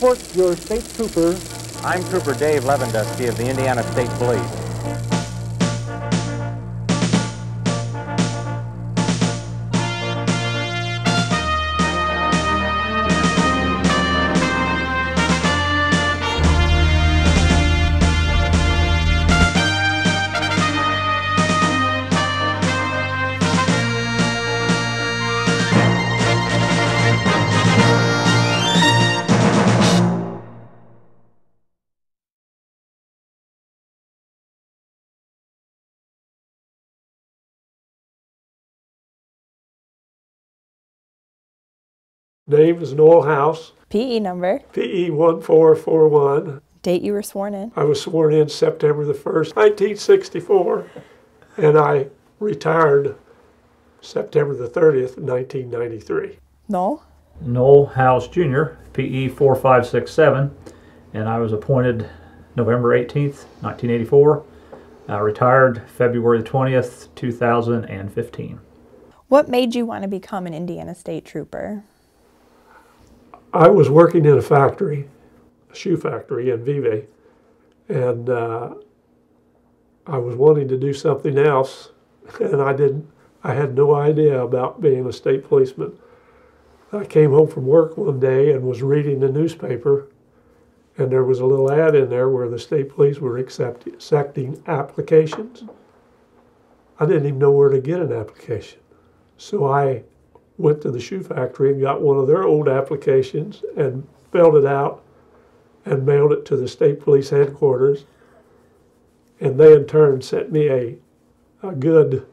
Gulfport, your state trooper. I'm Trooper Dave Levendusky of the Indiana State Police. Name is Noel Houze. PE number. PE 1441. Date you were sworn in. I was sworn in September the 1st, 1964, and I retired September the 30th, 1993. No? Noel Houze Jr., PE 4567, and I was appointed November 18th, 1984. Retired February the 20th, 2015. What made you want to become an Indiana State Trooper? I was working in a factory, a shoe factory in Vevey, and I was wanting to do something else, and I had no idea about being a state policeman. I came home from work one day and was reading the newspaper, and there was a little ad in there where the state police were accepting applications. I didn't even know where to get an application. So I went to the shoe factory and got one of their old applications and filled it out and mailed it to the state police headquarters. And they in turn sent me a good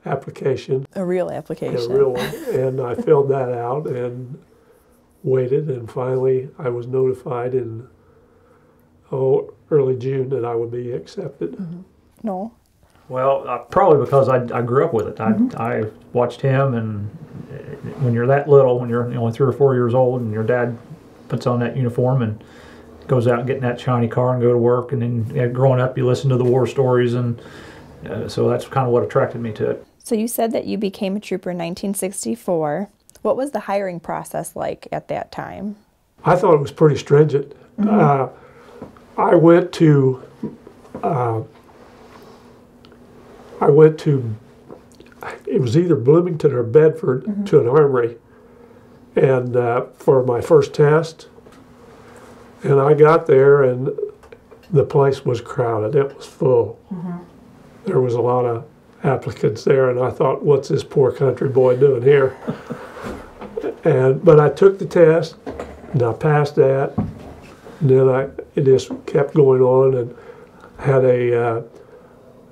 application. A real application. A real one. And I filled that out and waited, and finally I was notified in early June that I would be accepted. Mm-hmm. No. Well, probably because I grew up with it. I watched him, and when you're that little, when you're only 3 or 4 years old, and your dad puts on that uniform and goes out and getting that shiny car and go to work, and then growing up you listen to the war stories, and so that's kind of what attracted me to it. So you said that you became a trooper in 1964. What was the hiring process like at that time? I thought it was pretty stringent. Mm-hmm. I went to it was either Bloomington or Bedford, mm-hmm. to an armory, and for my first test. And I got there, and the place was crowded. It was full. Mm-hmm. There was a lot of applicants there, and I thought, what's this poor country boy doing here? But I took the test, and I passed that. And then it just kept going on, and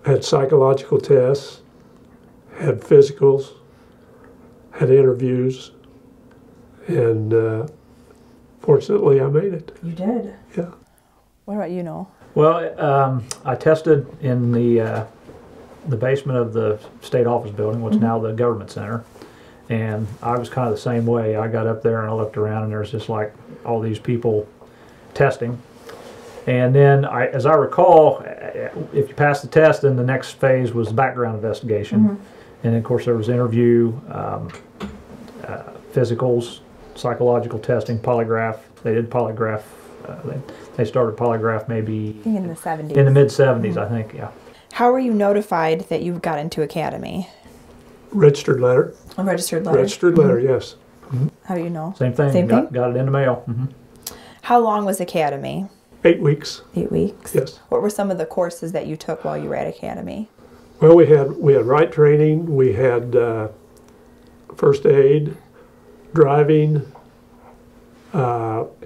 had psychological tests, had physicals, had interviews, and fortunately I made it. You did? Yeah. What about you, Noel? Well, I tested in the basement of the state office building, what's mm-hmm. now the government center, and I was kind of the same way. I got up there and I looked around, and there's just like all these people testing. And then, as I recall, if you passed the test, then the next phase was the background investigation. Mm-hmm. And of course, there was interview, physicals, psychological testing, polygraph. They did polygraph. They started polygraph maybe in the 70s. In the mid-70s, mm-hmm. I think, yeah. How were you notified that you got into academy? Registered letter. A registered letter? Registered mm-hmm. letter, yes. Mm-hmm. How do you know? Same thing. Same thing? Got it in the mail. Mm-hmm. How long was academy? 8 weeks. 8 weeks? Yes. What were some of the courses that you took while you were at academy? Well, we had right training, we had first aid, driving,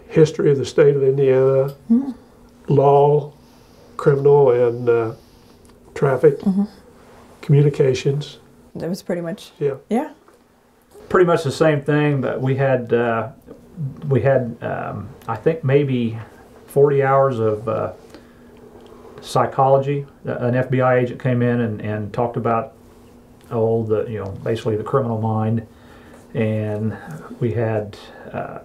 history of the state of Indiana, mm-hmm. law, criminal and traffic, mm-hmm. communications. That was pretty much. Yeah. Yeah. Pretty much the same thing, but we had I think maybe 40 hours of psychology. An FBI agent came in and talked about basically the criminal mind, and we had I'm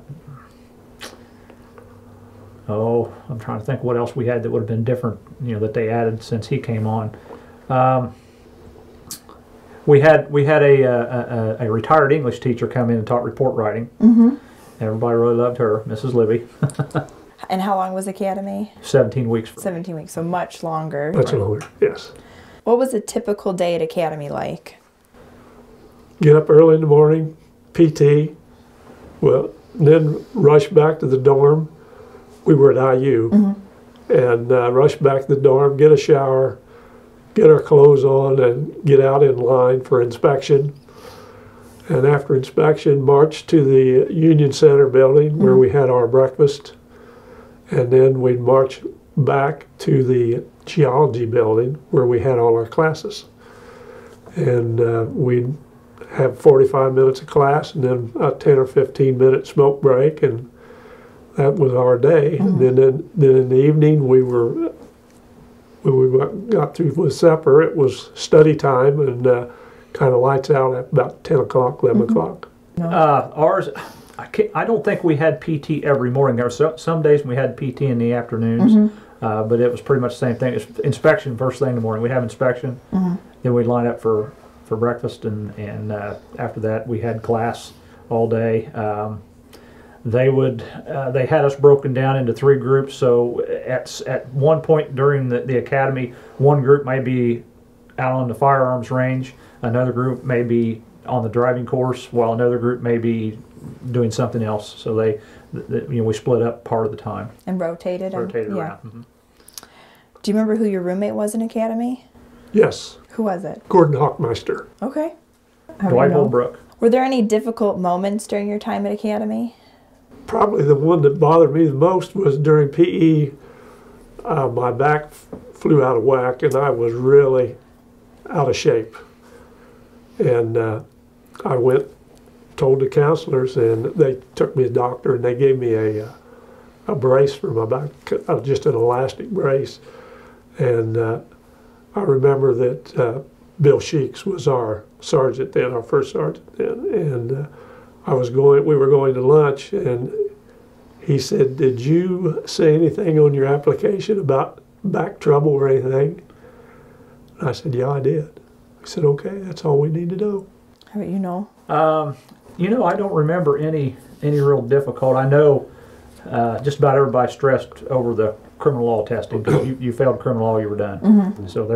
trying to think what else we had that would have been different, that they added since he came on. We had a retired English teacher come in and taught report writing. Mm-hmm. Everybody really loved her, Mrs. Libby. And how long was academy? 17 weeks. 17 weeks, so much longer. Much longer, yes. What was a typical day at academy like? Get up early in the morning, PT, well, then rush back to the dorm. We were at IU, and rush back to the dorm, get a shower, get our clothes on, and get out in line for inspection. And after inspection, march to the Union Center building where we had our breakfast. And then we'd march back to the geology building where we had all our classes. And we'd have 45 minutes of class and then a 10 or 15 minute smoke break, and that was our day. And then in the evening when we got through with supper, it was study time and kind of lights out at about 10 o'clock, 11 o'clock. Ours, I don't think we had PT every morning. There were some days we had PT in the afternoons, but it was pretty much the same thing. It's inspection first thing in the morning. We'd have inspection, then we'd line up for breakfast, and after that we had class all day. They had us broken down into 3 groups. So at one point during the academy, one group may be out on the firearms range, another group may be on the driving course, while another group may be doing something else. So we split up part of the time And rotated? around. Yeah. Do you remember who your roommate was in academy? Yes, Who was it? Gordon Hockmeister. Okay. How do you Dwight know? Holbrook. Were there any difficult moments during your time at academy? Probably the one that bothered me the most was during PE. My back flew out of whack and I was really out of shape. And I told the counselors, and they took me to the doctor and they gave me a brace for my back, just an elastic brace. And I remember that Bill Sheeks was our sergeant then, our first sergeant then, and we were going to lunch, and he said, "Did you say anything on your application about back trouble or anything?" And I said, "Yeah, I did." He said, "Okay, that's all we need to know." How about you, Noel? I don't remember any real difficult. I know just about everybody stressed over the criminal law testing, because you failed criminal law, you were done. So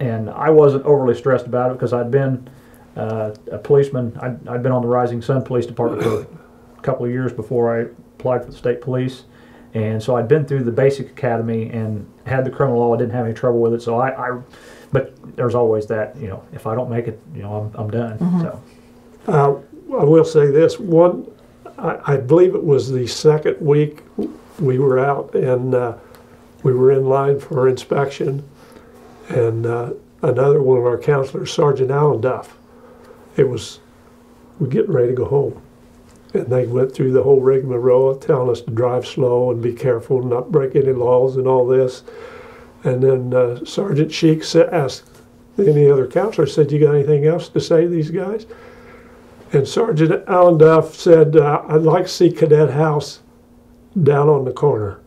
and I wasn't overly stressed about it because I'd been a policeman. I'd been on the Rising Sun Police Department for a couple of years before I applied for the state police, and so I'd been through the basic academy and had the criminal law. I didn't have any trouble with it. So but there's always that, if I don't make it, I'm done. So I will say this I believe it was the second week we were out, and we were in line for inspection, and another one of our counselors, Sergeant Allen Duff, we're getting ready to go home, and they went through the whole rigmarole telling us to drive slow and be careful and not break any laws and all this. And then Sergeant Sheeks asked any other counselor, said, "You got anything else to say to these guys?" And Sergeant Allen Duff said, "I'd like to see Cadet Houze down on the corner."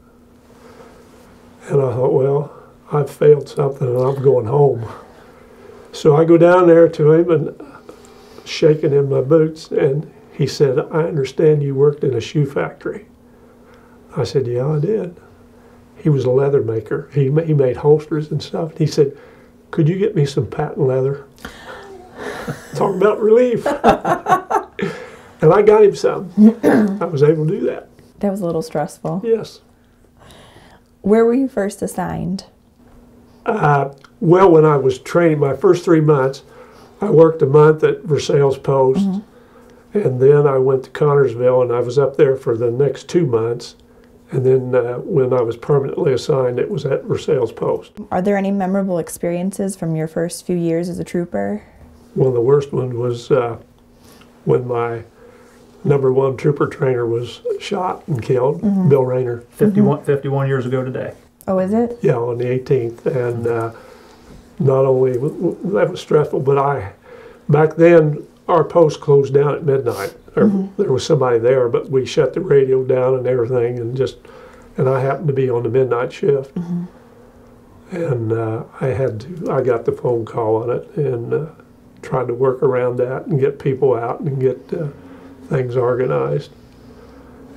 And I thought, well, I've failed something and I'm going home. So I go down there to him and shaking in my boots, and he said, "I understand you worked in a shoe factory." I said, "Yeah, I did." He was a leather maker. He made holsters and stuff. He said, "Could you get me some patent leather?" Talk about relief. And I got him some. I was able to do that. That was a little stressful. Yes. Where were you first assigned? Well, when I was training, my first 3 months, I worked a month at Versailles Post, and then I went to Connorsville, and I was up there for the next 2 months. And then when I was permanently assigned, it was at Versailles Post. Are there any memorable experiences from your first few years as a trooper? One of the worst ones was when my #1 trooper trainer was shot and killed, Bill Rayner. 51 years ago today. Oh, is it? Yeah, on the 18th. And not only that was stressful, but back then our post closed down at midnight. There was somebody there, but we shut the radio down and everything, and I happened to be on the midnight shift. And I got the phone call on it, and tried to work around that and get people out and get things organized.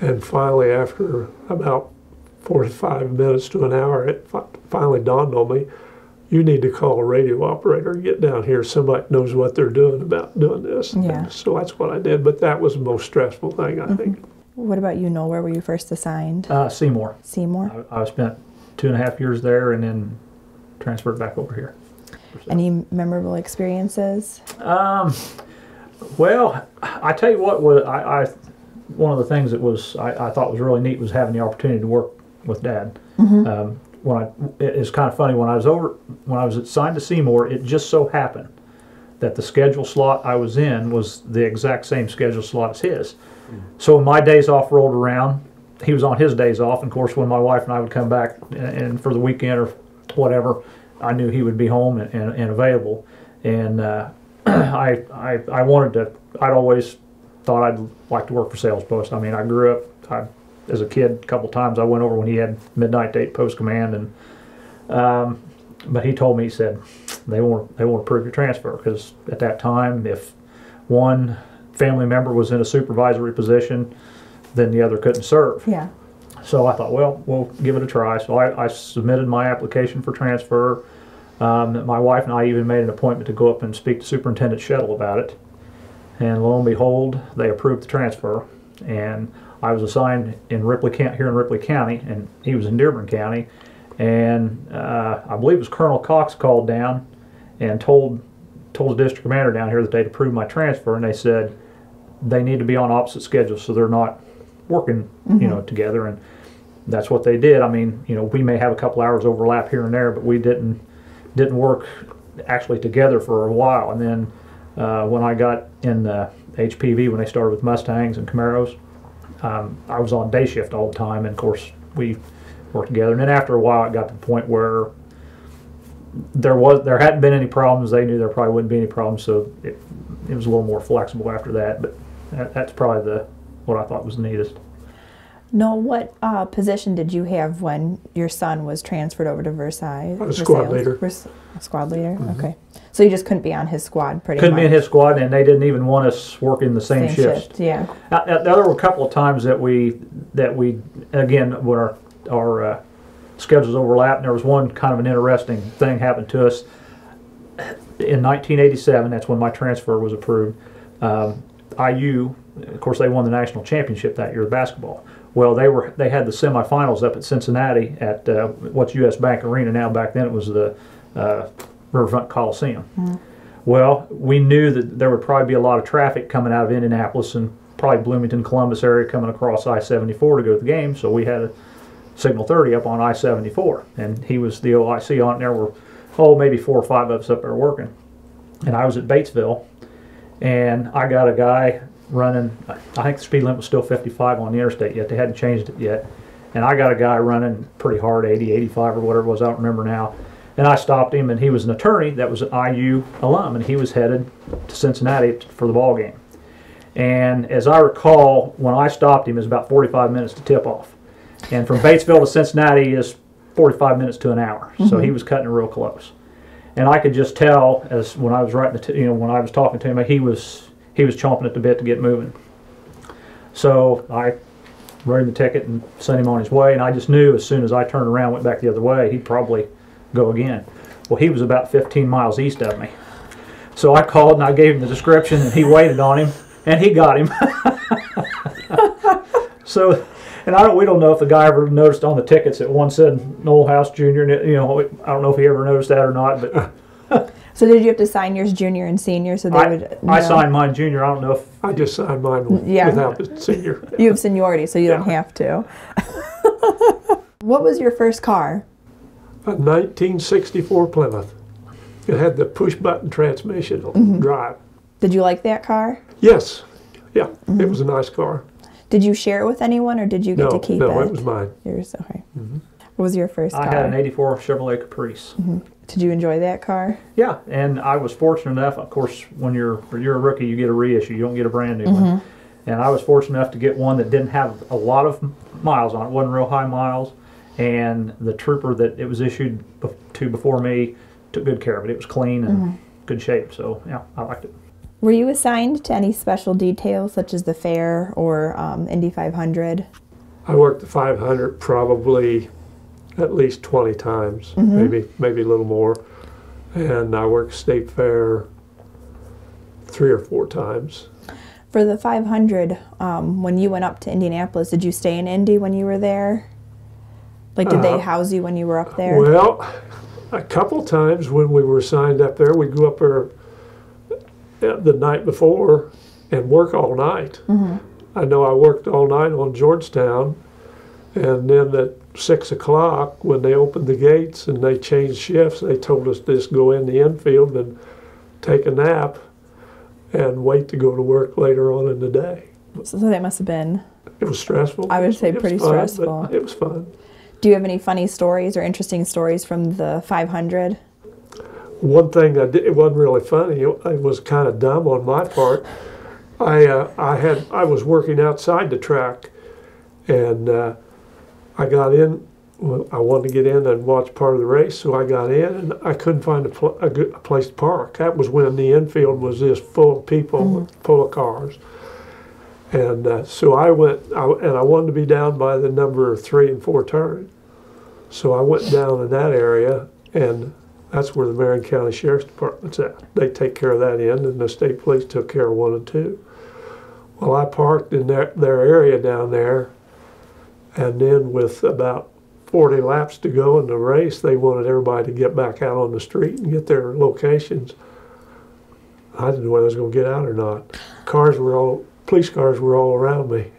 And finally, after about 45 minutes to an hour, it finally dawned on me, you need to call a radio operator and get down here. Somebody knows what they're doing about doing this. Yeah. And so that's what I did, but that was the most stressful thing, I think. What about you, Noel? Where were you first assigned? Seymour. Seymour. I spent 2.5 years there and then transferred back over here. Any memorable experiences? Well, I tell you what, one of the things that I thought was really neat was having the opportunity to work with Dad. It's kind of funny, when I was assigned to Seymour, it just so happened that the schedule slot I was in was the exact same schedule slot as his. So when my days off rolled around, he was on his days off. And of course, when my wife and I would come back and for the weekend or whatever, I knew he would be home and available. And I'd always thought I'd like to work for sales post. I mean, I grew up, as a kid, a couple times I went over when he had midnight date post command, and but he told me, he said, they won't approve your transfer, because at that time, if one family member was in a supervisory position, then the other couldn't serve. Yeah. So I thought, well, we'll give it a try. So I submitted my application for transfer. My wife and I even made an appointment to go up and speak to Superintendent Shettle about it. And lo and behold, they approved the transfer. And I was assigned in Ripley County, and he was in Dearborn County. And I believe it was Colonel Cox called down and told the district commander down here that they'd approved my transfer, and they said they need to be on opposite schedules so they're not working, together. And that's what they did. I mean, we may have a couple hours overlap here and there, but we didn't work actually together for a while. And then when I got in the HPV, when they started with Mustangs and Camaros, I was on day shift all the time, and of course we worked together. And then after a while, it got to the point where there hadn't been any problems. They knew there probably wouldn't be any problems, so it was a little more flexible after that. But that's probably what I thought was the neatest. Noel, what position did you have when your son was transferred over to Versailles? I was squad leader. Squad leader? Okay. So you just couldn't be on his squad pretty much? Couldn't be in his squad, and they didn't even want us working the same shifts. Yeah. There were a couple of times that we again, when our schedules overlapped, and there was one kind of an interesting thing happened to us. In 1987, that's when my transfer was approved. IU, of course, they won the national championship that year, basketball. Well, they had the semifinals up at Cincinnati at what's U.S. Bank Arena now. Back then it was the Riverfront Coliseum. Well, we knew that there would probably be a lot of traffic coming out of Indianapolis and probably Bloomington, Columbus area coming across I-74 to go to the game, so we had a Signal 30 up on I-74, and he was the OIC on it. There were, maybe 4 or 5 of us up there working. And I was at Batesville, and I got a guy running, I think the speed limit was still 55 on the interstate yet. They hadn't changed it yet. And I got a guy running pretty hard, 80, 85 or whatever it was, I don't remember now. And I stopped him, and he was an attorney that was an IU alum, and he was headed to Cincinnati for the ball game. And as I recall, when I stopped him, it was about 45 minutes to tip off. And from Batesville to Cincinnati is 45 minutes to an hour. So he was cutting it real close. And I could just tell, as when I was writing when I was talking to him, he was chomping at the bit to get moving. So I wrote him the ticket and sent him on his way, and I just knew as soon as I turned around, went back the other way, he'd probably go again. Well, he was about 15 miles east of me. So I called and I gave him the description, and he waited on him, and he got him. So, and we don't know if the guy ever noticed on the tickets that one said Noel Houze Jr. And I don't know if he ever noticed that or not. But so did you have to sign yours junior and senior so they would know? I signed mine junior. I don't know if I just signed mine without the senior. You have seniority, so you don't have to. What was your first car? A 1964 Plymouth. It had the push-button transmission drive. Did you like that car? Yes. Yeah, it was a nice car. Did you share it with anyone, or did you get to keep it? No, it was mine. Yours, okay. What was your first car? I had an 84 Chevrolet Caprice. Did you enjoy that car? Yeah, and I was fortunate enough, of course, when you're a rookie, you get a reissue. You don't get a brand new one. And I was fortunate enough to get one that didn't have a lot of miles on it. It wasn't real high miles. And the Trouper that it was issued to before me took good care of it. It was clean and good shape. So, yeah, I liked it. Were you assigned to any special details such as the fair or Indy 500? I worked the 500 probably at least 20 times, maybe a little more. And I worked state fair 3 or 4 times. For the 500, when you went up to Indianapolis, did you stay in Indy when you were there? Like, did they house you when you were up there? Well, a couple times when we were assigned up there, we'd go up there the night before and work all night. I know I worked all night on Georgetown, and then at 6 o'clock when they opened the gates and they changed shifts, they told us to just go in the infield and take a nap and wait to go to work later on in the day. So that must have been... It was stressful. I would say pretty stressful. It was fun. Do you have any funny stories or interesting stories from the 500? One thing I did, it wasn't really funny. It was kind of dumb on my part. I was working outside the track, and I got in. Well, I wanted to get in and watch part of the race, so I got in, and I couldn't find a good place to park. That was when the infield was just full of people, full of cars. And so I went, and I wanted to be down by the number 3 and 4 turn. So I went down in that area, and that's where the Marion County Sheriff's Department's at. They take care of that end, and the state police took care of 1 and 2. Well, I parked in their area down there, and then with about 40 laps to go in the race, they wanted everybody to get back out on the street and get their locations. I didn't know whether I was going to get out or not. Police cars were all around me,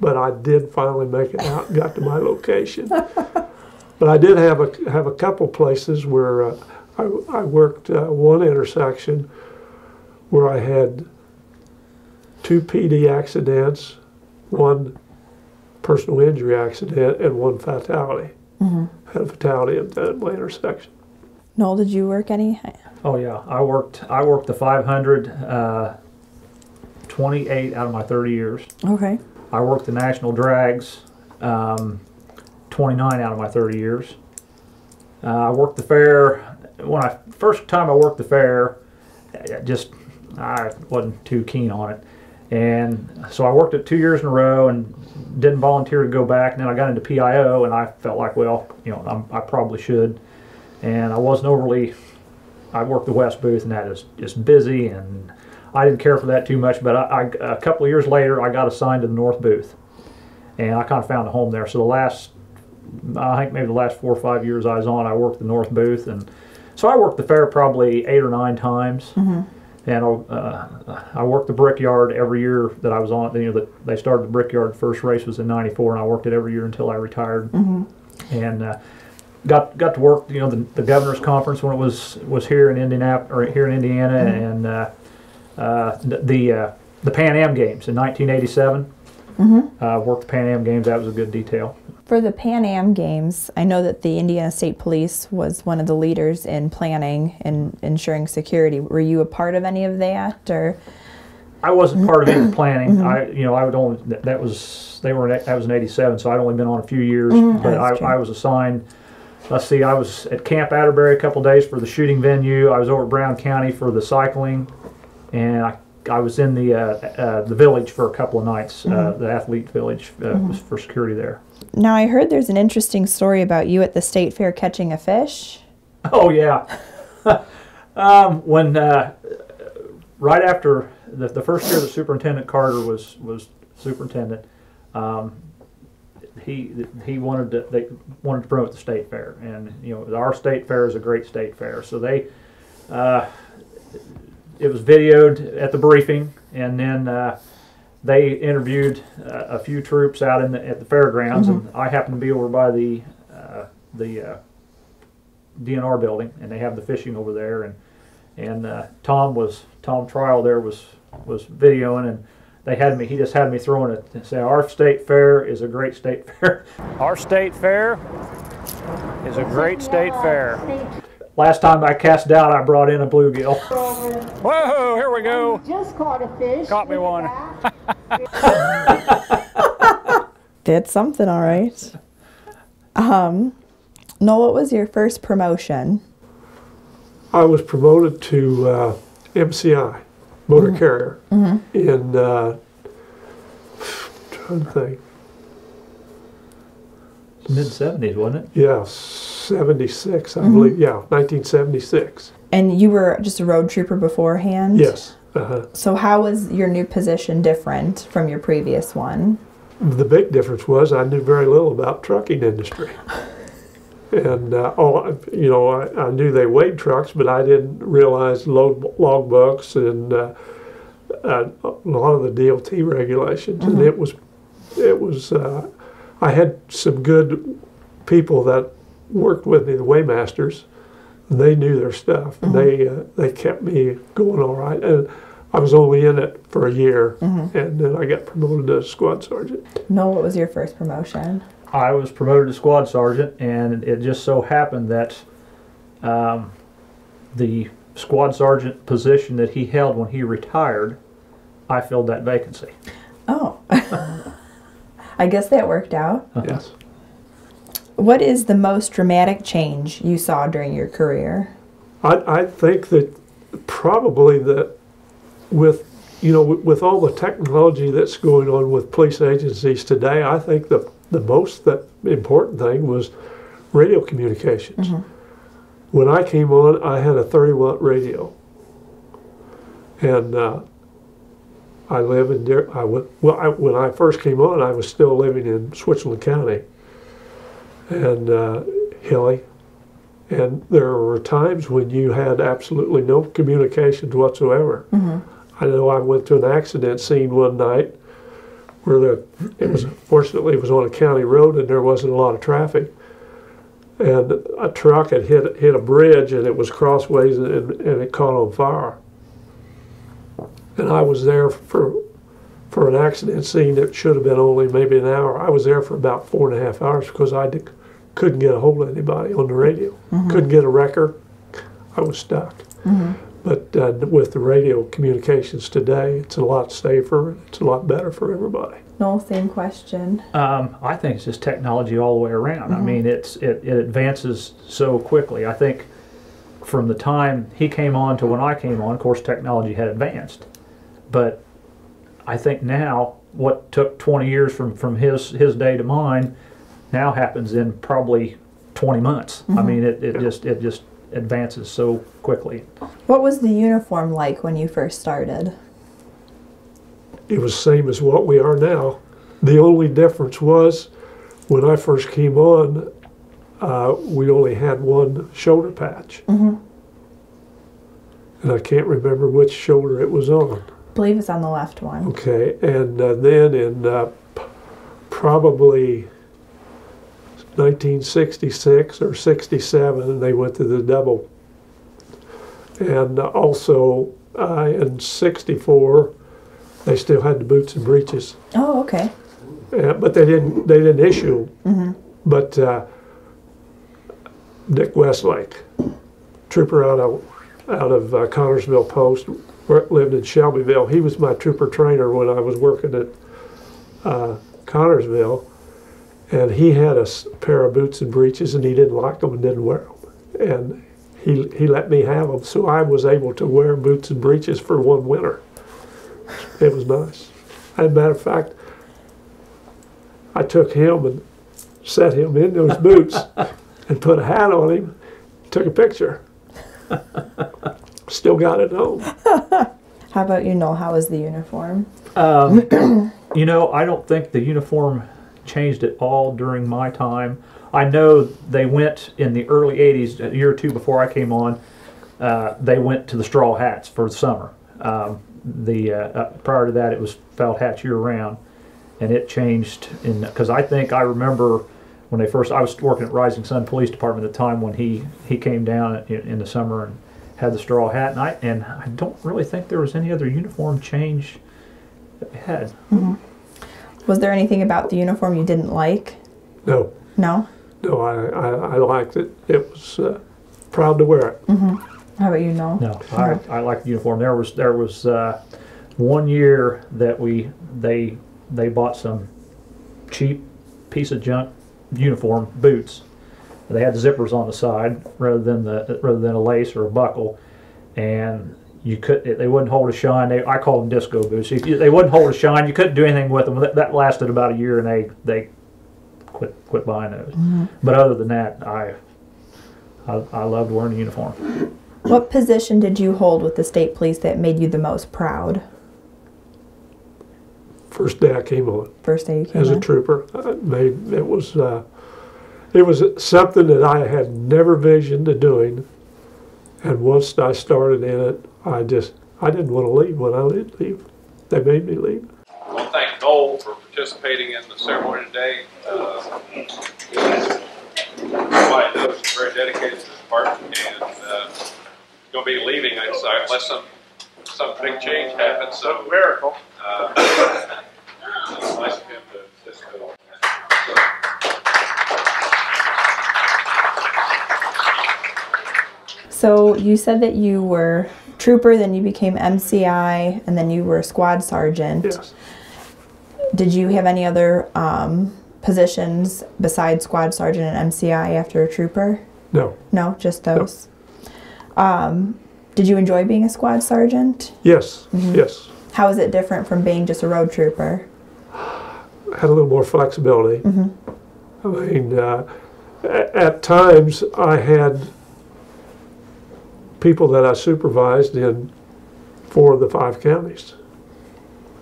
but I did finally make it out and got to my location. But I did have a couple places where I worked one intersection where I had 2 PD accidents, 1 personal injury accident, and 1 fatality. Had a fatality at my intersection. Noel, did you work any? Oh yeah, I worked the 500 28 out of my 30 years. Okay. I worked the national drags 29 out of my 30 years. I worked the fair. First time I worked the fair, I wasn't too keen on it. And so I worked it 2 years in a row and didn't volunteer to go back. And then I got into PIO, and I felt like, well, I probably should. And I wasn't overly. I worked the West booth, and that is just busy, and I didn't care for that too much. But a couple of years later, I got assigned to the North booth, and I kind of found a home there. So I think maybe the last 4 or 5 years I was on, I worked the North booth, and so I worked the fair probably 8 or 9 times. And I worked the Brickyard every year that I was on. They started the Brickyard. First race was in '94, and I worked it every year until I retired. And got to work. The governor's conference when it was here in Indianapolis or here in Indiana, and the Pan Am Games in 1987. Worked the Pan Am Games. That was a good detail. For the Pan Am Games, I know that the Indiana State Police was one of the leaders in planning and ensuring security. Were you a part of any of that, or? I wasn't part of any planning. I would only that was in '87, so I'd only been on a few years. But I was assigned. Let's see, I was at Camp Atterbury a couple days for the shooting venue. I was over at Brown County for the cycling, and I was in the village for a couple of nights. The athlete village was for security there. Now I heard there's an interesting story about you at the state fair catching a fish. Oh yeah, when right after the first year that Superintendent Carter was superintendent, they wanted to promote the state fair, and our state fair is a great state fair. So it was videoed at the briefing, and then they interviewed a few troops out at the fairgrounds, and I happened to be over by the DNR building, and they have the fishing over there, and Tom Trial there was videoing, and he just had me throwing it and say, our state fair is a great state fair. Our state fair is a great state fair. Last time I cast out, I brought in a bluegill. Whoa, here we go. Just caught a fish. Caught me one. Did something all right. Noel, what was your first promotion? I was promoted to MCI, motor carrier in, trying to think, Mid-70s, wasn't it? yeah, 76, I believe. Yeah, 1976. And you were just a road trooper beforehand? Yes. So how was your new position different from your previous one? The big difference was I knew very little about trucking industry. And I knew they weighed trucks, but I didn't realize log books and a lot of the DOT regulations. And it was I had some good people that worked with me, the weighmasters. They knew their stuff, and they kept me going all right. And I was only in it for a year, and then I got promoted to squad sergeant. Noel, what was your first promotion? I was promoted to squad sergeant, and it just so happened that the squad sergeant position that he held when he retired, I filled that vacancy. Oh. I guess that worked out. Yes. What is the most dramatic change you saw during your career? I think that probably that with all the technology that's going on with police agencies today, I think the most important thing was radio communications. When I came on, I had a 30-watt radio, and I live in when I first came on, I was still living in Switzerland County, and hilly, and there were times when you had absolutely no communications whatsoever. I know I went to an accident scene one night where fortunately it was on a county road and there wasn't a lot of traffic, and a truck had hit a bridge and it was crossways and it caught on fire. And I was there for an accident scene that should have been only maybe an hour. I was there for about 4.5 hours because I couldn't get a hold of anybody on the radio. Couldn't get a wrecker. I was stuck. But with the radio communications today, it's a lot safer. It's a lot better for everybody. Noel, same question. I think it's just technology all the way around. I mean, it advances so quickly. I think from the time he came on to when I came on, of course, technology had advanced. But I think now what took 20 years from his day to mine now happens in probably 20 months. I mean, it just advances so quickly. What was the uniform like when you first started? It was the same as what we are now. The only difference was when I first came on, we only had one shoulder patch. And I can't remember which shoulder it was on. I believe it's on the left one. Okay, and then in probably 1966 or 67, they went to the double. And also in 64, they still had the boots and breeches. Oh, okay. But they didn't issue them. But Dick Westlake, trooper out of Connorsville Post, lived in Shelbyville. He was my trooper trainer when I was working at Connorsville. And he had a pair of boots and breeches, and he didn't like them and didn't wear them. And he let me have them, so I was able to wear boots and breeches for one winter. It was nice. As a matter of fact, I took him and set him in those boots and put a hat on him, took a picture. Still got it home. How about you, Noel? How was the uniform? I don't think the uniform changed at all during my time. I know they went in the early 80s, a year or two before I came on, they went to the straw hats for the summer. Prior to that, it was felt hats year round, and it changed because I remember when I was working at Rising Sun Police Department at the time when he came down in the summer and had the straw hat, and I don't really think there was any other uniform change that we had. Was there anything about the uniform you didn't like? No. No? No, I liked it. It was proud to wear it. How about you, Noel? No, I liked the uniform. There was 1 year that they bought some cheap piece of junk uniform boots. They had the zippers on the side rather than a lace or a buckle, and they wouldn't hold a shine. I call them disco boots. They wouldn't hold a shine. You couldn't do anything with them. That lasted about a year, and they quit buying those. But other than that, I loved wearing the uniform. What position did you hold with the state police that made you the most proud? First day I came on. First day you came as on? a trooper. It was something that I had never visioned of doing, and once I started in it, I didn't want to leave when I did leave. They made me leave. I want to thank Noel for participating in the ceremony today. Everybody knows he's very dedicated to the department, and he's going to be leaving unless some big change happens. So miracle. It's nice of him to participate. So you said that you were trooper, then you became MCI, and then you were squad sergeant. Yes. Did you have any other positions besides squad sergeant and MCI after a trooper? No. No, just those. No. Did you enjoy being a squad sergeant? Yes. Yes. How is it different from being just a road trooper? Had a little more flexibility. I mean, at times I had people that I supervised in 4 of the 5 counties.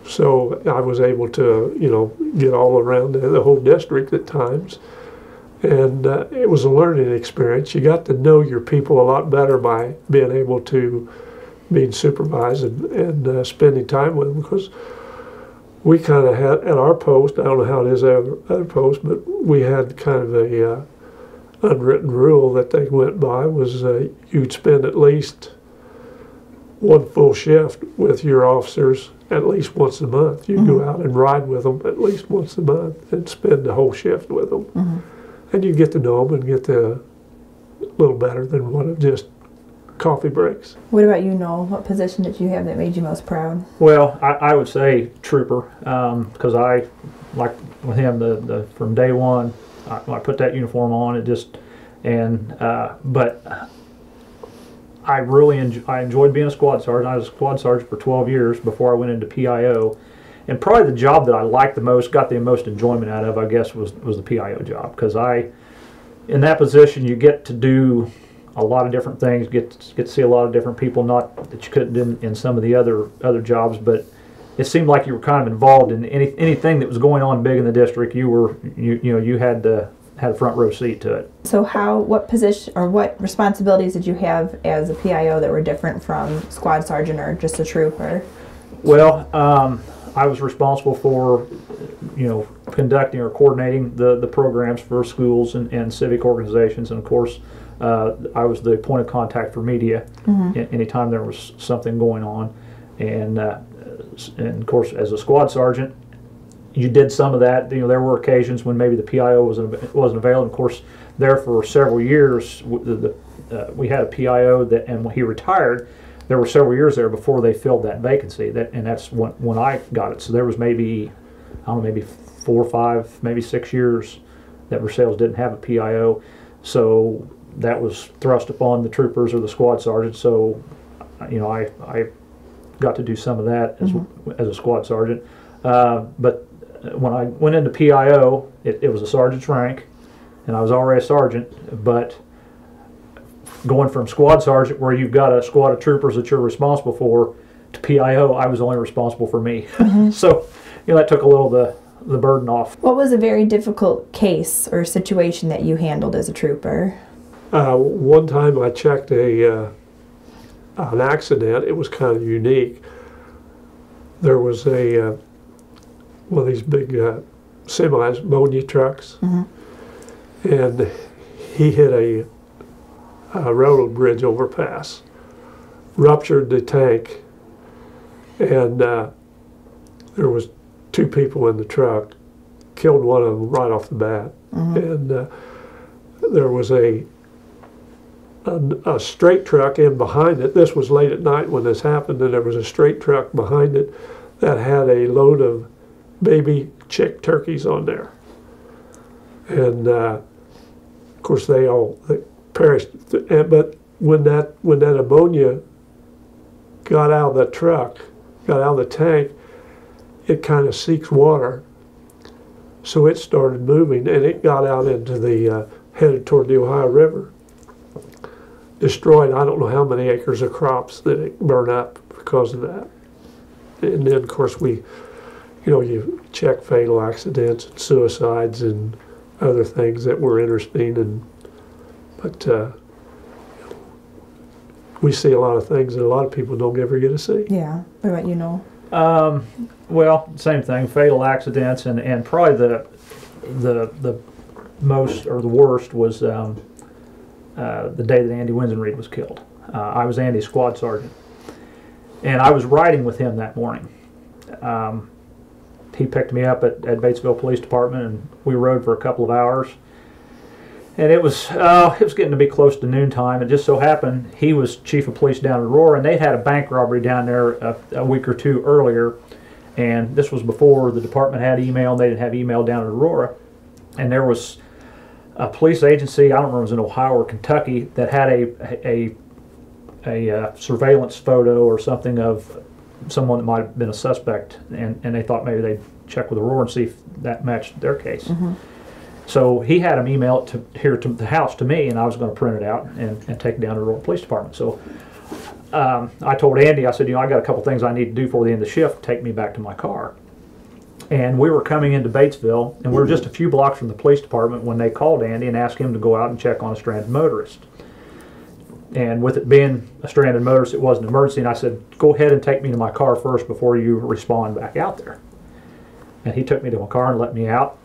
So I was able to, get all around the whole district at times. And it was a learning experience. You got to know your people a lot better by being able to being supervised and spending time with them, because we kind of had, at our post, I don't know how it is at other posts, but we had kind of a unwritten rule that they went by was you'd spend at least 1 full shift with your officers at least once a month. You'd go out and ride with them at least once a month and spend the whole shift with them. And you get to know them and get to a little better than one of just coffee breaks. What about you, Noel? What position did you have that made you most proud? Well, I would say trooper, because I, like with him, from day one, I put that uniform on. But I really enjoyed being a squad sergeant. I was a squad sergeant for 12 years before I went into PIO. And probably the job that I liked the most, got the most enjoyment out of, I guess, was the PIO job. Because in that position, you get to do a lot of different things, get to see a lot of different people, not that you couldn't do in some of the other jobs, but it seemed like you were kind of involved in anything that was going on big in the district. You had a front row seat to it. So what position or what responsibilities did you have as a PIO that were different from squad sergeant or just a trooper? Well, I was responsible for, conducting or coordinating the programs for schools and civic organizations, and of course, I was the point of contact for media anytime there was something going on, and of course, as a squad sergeant, you did some of that. There were occasions when maybe the PIO wasn't available. And of course, there for several years, we had a PIO and when he retired, there were several years there before they filled that vacancy. And that's when I got it. So there was maybe 4 or 5, maybe 6 years that Versailles didn't have a PIO. So that was thrust upon the troopers or the squad sergeant. So, I got to do some of that as a squad sergeant. But when I went into PIO, it was a sergeant's rank, and I was already a sergeant. But going from squad sergeant, where you've got a squad of troopers that you're responsible for, to PIO, I was only responsible for me. So, that took a little the burden off. What was a very difficult case or situation that you handled as a trooper? One time I checked an accident. It was kind of unique. There was one of these big semis, ammonia trucks, and he hit a railroad bridge overpass, ruptured the tank, and there was 2 people in the truck, killed one of them right off the bat, and there was a straight truck in behind it. This was late at night when this happened, and there was a straight truck behind it that had a load of baby chick turkeys on there. And of course they all perished. But when that ammonia got out of the truck, got out of the tank, it kind of seeks water. So it started moving, and it got out into the, headed toward the Ohio River. Destroyed, I don't know how many acres of crops that it burned up because of that. And then, of course, we, you check fatal accidents and suicides and other things that were interesting. But we see a lot of things that a lot of people don't ever get to see. Yeah. What about you, Noel? Well, same thing. Fatal accidents, and probably the most or the worst was the day that Andy Winsenreed was killed. I was Andy's squad sergeant, and I was riding with him that morning. He picked me up at Batesville Police Department, and we rode for a couple of hours. And it was getting to be close to noontime. It just so happened he was chief of police down in Aurora, and they'd had a bank robbery down there a week or two earlier. And this was before the department had email, and they didn't have email down in Aurora. And there was a police agency, I don't remember if it was in Ohio or Kentucky, that had a surveillance photo or something of someone that might have been a suspect, and they thought maybe they'd check with Aurora and see if that matched their case. Mm-hmm. So he had him email it here to the house to me, and I was going to print it out and take it down to the Aurora Police Department. So I told Andy, I said, I got a couple things I need to do for the end of the shift, take me back to my car. And we were coming into Batesville, and we were just a few blocks from the police department when they called Andy and asked him to go out and check on a stranded motorist. And with it being a stranded motorist, it was an emergency, and I said, go ahead and take me to my car first before you respond back out there. And he took me to my car and let me out,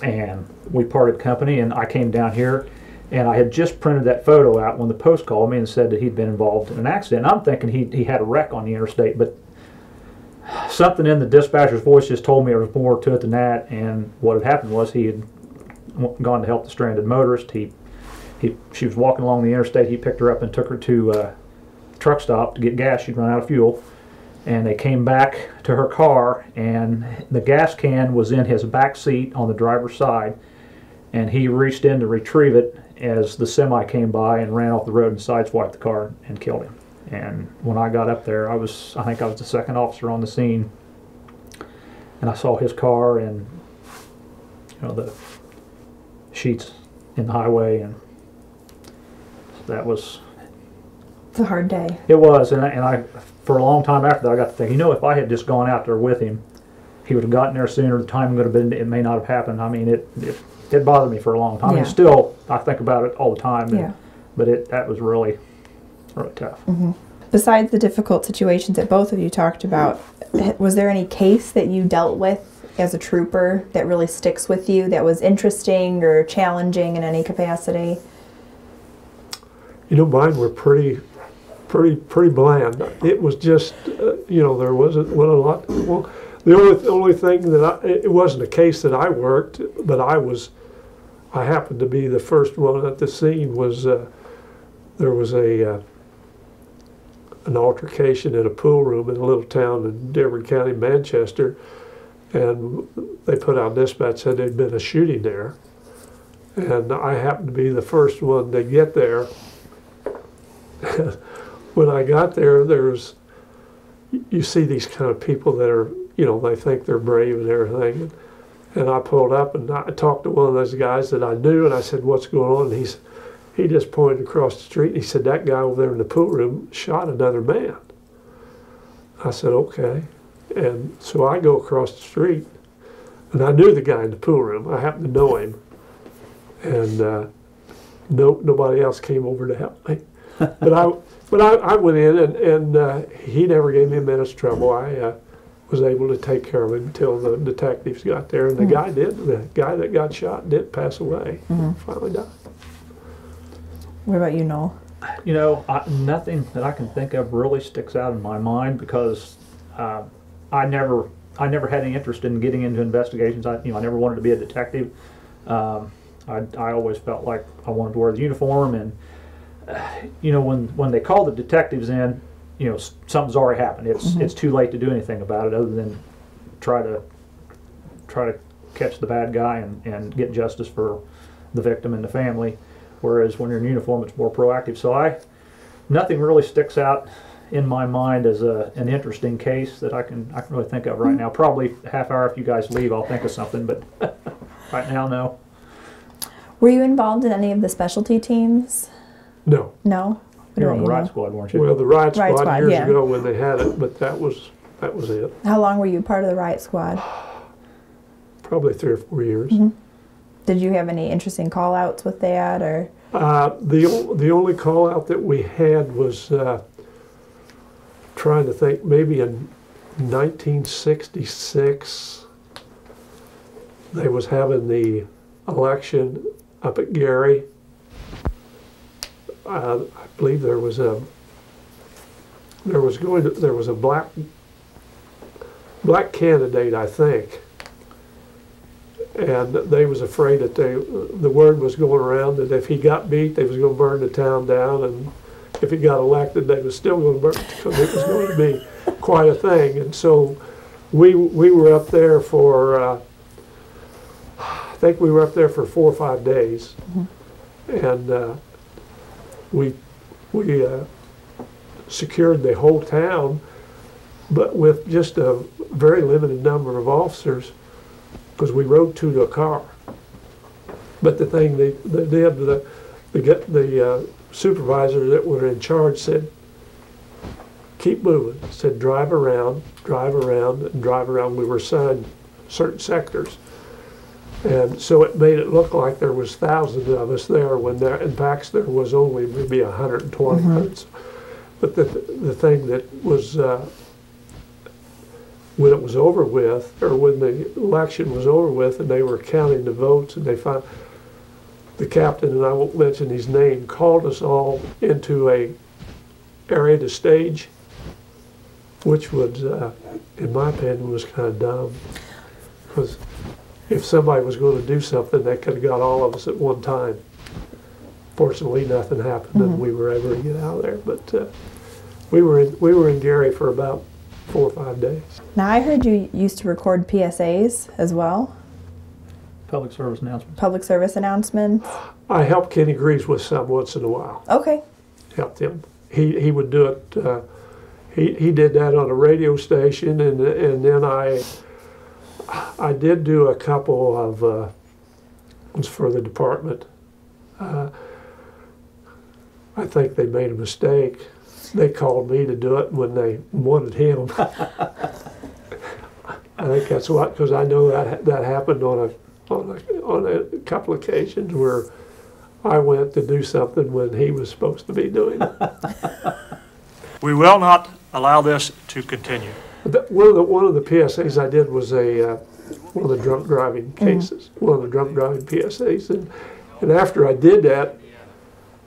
and we parted company, and I came down here, and I had just printed that photo out when the post called me and said that he'd been involved in an accident. And I'm thinking he had a wreck on the interstate, but something in the dispatcher's voice just told me there was more to it than that, and what had happened was he had gone to help the stranded motorist. She was walking along the interstate. He picked her up and took her to a truck stop to get gas. She'd run out of fuel. And they came back to her car, and the gas can was in his back seat on the driver's side. And he reached in to retrieve it as the semi came by and ran off the road and sideswiped the car and killed him. And when I got up there, I think I was the second officer on the scene. And I saw his car and, the sheets in the highway, and that was... It's a hard day. It was, and I for a long time after that, I got to think, if I had just gone out there with him, he would have gotten there sooner. The time would have been, it may not have happened. I mean, it bothered me for a long time. Yeah. I mean, still, I think about it all the time. And, yeah. But that was really, really tough. Mm-hmm. Besides the difficult situations that both of you talked about, was there any case that you dealt with as a trooper that really sticks with you, that was interesting or challenging in any capacity? Mine were pretty bland. It was just, there wasn't a lot. Well, the only thing that it wasn't a case that I worked, but I happened to be the first one at the scene. Was there was an altercation in a pool room in a little town in Dearborn County, Manchester, and they put out dispatch said there'd been a shooting there, and I happened to be the first one to get there. When I got there, you see these kind of people that are, they think they're brave and everything. And I pulled up and I talked to one of those guys that I knew, and I said, what's going on? And he just pointed across the street, and he said, that guy over there in the pool room shot another man. I said, okay. And so I go across the street, and I knew the guy in the pool room. I happened to know him. And nobody else came over to help me. But I went in, and he never gave me a minute's trouble. I was able to take care of him until the detectives got there, and the guy that got shot did pass away. Finally died. What about you, Noel? Nothing that I can think of really sticks out in my mind, because I never had any interest in getting into investigations. I never wanted to be a detective. I always felt like I wanted to wear the uniform, and when they call the detectives in, something's already happened. It's too late to do anything about it other than try to catch the bad guy and get justice for the victim and the family. Whereas when you're in uniform, it's more proactive. So nothing really sticks out in my mind as an interesting case that I can really think of right now. Probably a half hour if you guys leave, I'll think of something, but right now, no. Were you involved in any of the specialty teams? No. No? You were on the riot squad, weren't you? Well, the riot squad years yeah. ago when they had it, but that was it. How long were you part of the riot squad? Probably 3 or 4 years. Did you have any interesting call-outs with that, or? The only call out that we had was trying to think, maybe in 1966 they was having the election up at Gary. I believe there was a black candidate, I think. And they was afraid that the word was going around that if he got beat, they was going to burn the town down, and if he got elected, they was still going to burn it, because it was going to be quite a thing. And so we were up there for, I think we were up there for 4 or 5 days, and we secured the whole town, but with just a very limited number of officers, because we rode 2 to a car. But the thing they did, the supervisors that were in charge said, keep moving. Said drive around, and drive around. We were assigned certain sectors. And so it made it look like there was thousands of us there when there, in fact, there was only maybe 120. But the thing that was, when it was over with, or when the election was over with and they were counting the votes, and they found the captain, and I won't mention his name, called us all into a area to stage, which was, in my opinion, was kind of dumb. Because if somebody was going to do something, they could have got all of us at one time. Fortunately, nothing happened, and we were able to get out of there. But we were in Gary for about 4 or 5 days. Now, I heard you used to record PSAs as well. Public service announcements. Public service announcements. I helped Kenny Greaves with some once in a while. Okay. Helped him. He would do it. He did that on a radio station, and then I did do a couple of ones for the department. I think they made a mistake. They called me to do it when they wanted him. I think that's what, because I know that happened on a couple of occasions where I went to do something when he was supposed to be doing it. We will not allow this to continue. One of the PSAs I did was one of the drunk driving cases, one of the drunk driving PSAs, and after I did that,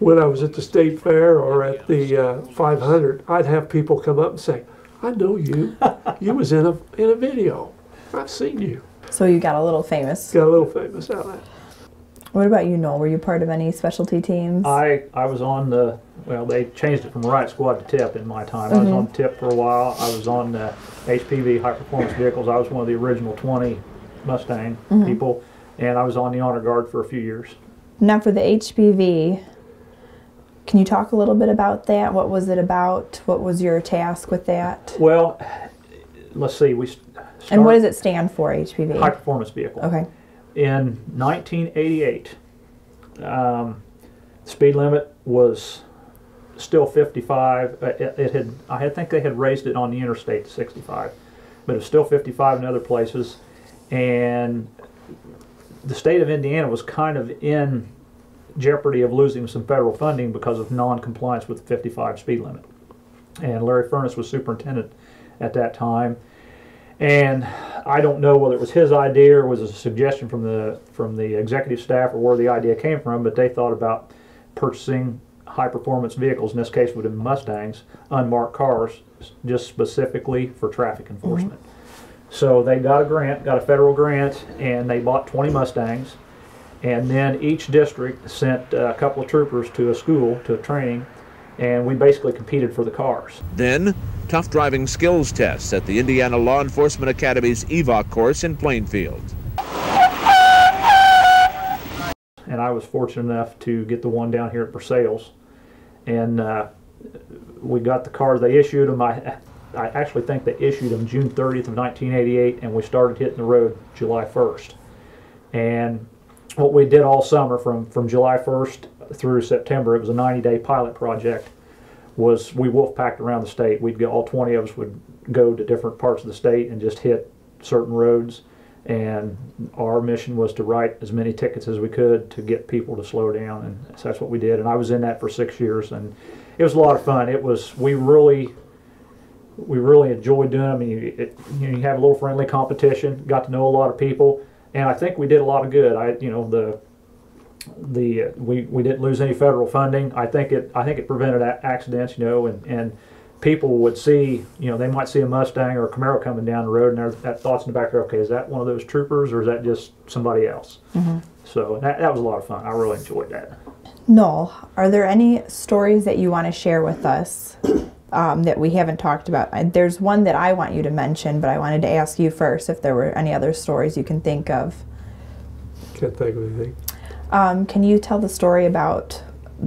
when I was at the state fair or at the 500, I'd have people come up and say, "I know you. You was in a video. I've seen you." So you got a little famous. Got a little famous out of that. What about you, Noel? Were you part of any specialty teams? I was on the, well, they changed it from riot squad to TIP in my time. I was on TIP for a while. I was on HPV, high performance vehicles. I was one of the original 20 Mustang people, and I was on the honor guard for a few years. Now, for the HPV, can you talk a little bit about that? What was it about? What was your task with that? Well, let's see. And what does it stand for, HPV? High performance vehicle. Okay. In 1988, the speed limit was still 55. I think they had raised it on the interstate to 65, but it was still 55 in other places. And the state of Indiana was kind of in jeopardy of losing some federal funding because of non-compliance with the 55 speed limit. And Larry Furness was superintendent at that time. And I don't know whether it was his idea or was a suggestion from the executive staff or where the idea came from, but they thought about purchasing high-performance vehicles, in this case would have been Mustangs, unmarked cars, just specifically for traffic enforcement. So they got a federal grant, and they bought 20 Mustangs, and then each district sent a couple of troopers to a school, to a training, and we basically competed for the cars. Then, tough driving skills tests at the Indiana Law Enforcement Academy's EVOC course in Plainfield. And I was fortunate enough to get the one down here at Versailles. And we got the cars. They issued them. I actually think they issued them June 30th of 1988, and we started hitting the road July 1st. And what we did all summer from July 1st through September, it was a 90-day pilot project, was we wolf packed around the state. We'd go, all 20 of us would go to different parts of the state and just hit certain roads. And our mission was to write as many tickets as we could to get people to slow down, and so that's what we did. And I was in that for 6 years, and it was a lot of fun. It was, we really enjoyed doing it. I mean, you have a little friendly competition, got to know a lot of people, and I think we did a lot of good. We didn't lose any federal funding. I think it prevented accidents, and people would see, they might see a Mustang or a Camaro coming down the road, and there's that thoughts in the back there, okay, is that one of those troopers or is that just somebody else? Mm-hmm. So that was a lot of fun. I really enjoyed that. Noel, are there any stories that you want to share with us that we haven't talked about? There's one that I want you to mention, but I wanted to ask you first if there were any other stories you can think of. Can't think of anything. Can you tell the story about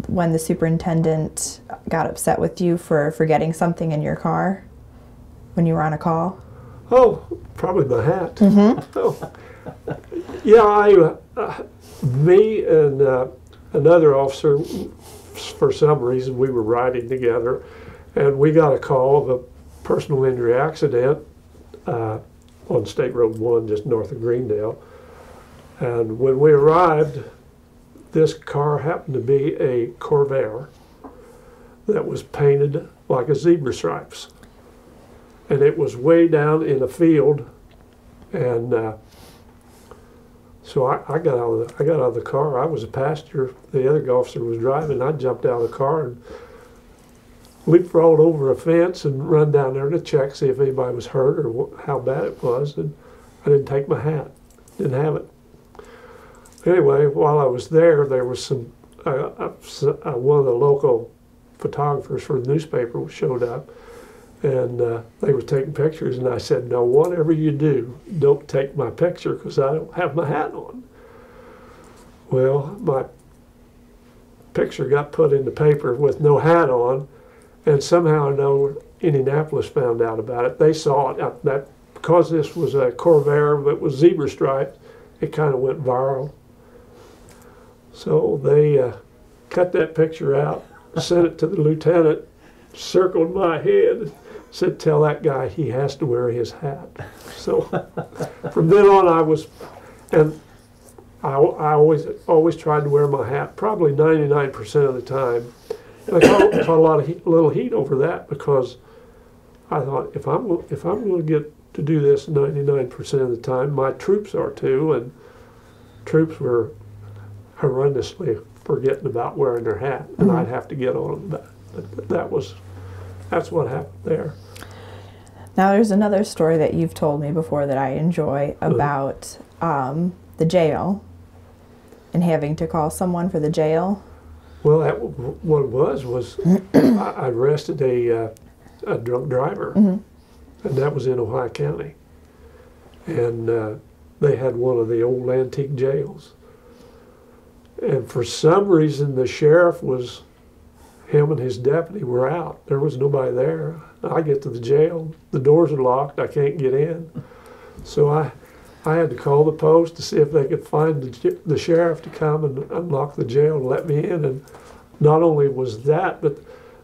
when the superintendent got upset with you for forgetting something in your car when you were on a call? Oh, probably my hat. Mm-hmm. Oh. Yeah, me and another officer, for some reason, we were riding together, and we got a call of a personal injury accident on State Road 1, just north of Greendale. And when we arrived, this car happened to be a Corvair that was painted like a zebra stripes. And it was way down in a field, and so I got out of the car. I was a passenger. The other officer was driving. I jumped out of the car and leapfrogged over a fence and run down there to check, see if anybody was hurt or how bad it was. And I didn't take my hat. Didn't have it. Anyway, while I was there, there was some one of the local photographers for the newspaper showed up, and they were taking pictures, and I said, no, whatever you do, don't take my picture because I don't have my hat on. Well, my picture got put in the paper with no hat on, and somehow I know Indianapolis found out about it. They saw it. That because this was a Corvair that was zebra striped, it kind of went viral. So they cut that picture out, sent it to the lieutenant, circled my head, said, tell that guy he has to wear his hat. So from then on I always tried to wear my hat, probably 99% of the time. And I caught a lot of little heat over that because I thought, if I'm going to get to do this 99% of the time, my troops are too, and troops were horrendously forgetting about wearing their hat, and I'd have to get on them. But that's what happened there. Now there's another story that you've told me before that I enjoy about the jail and having to call someone for the jail. Well, what it was I arrested a drunk driver, and that was in Ohio County, and they had one of the old antique jails. And for some reason, the sheriff him and his deputy were out. There was nobody there. I get to the jail. The doors are locked. I can't get in. So I had to call the post to see if they could find the sheriff to come and unlock the jail and let me in. And not only was that, but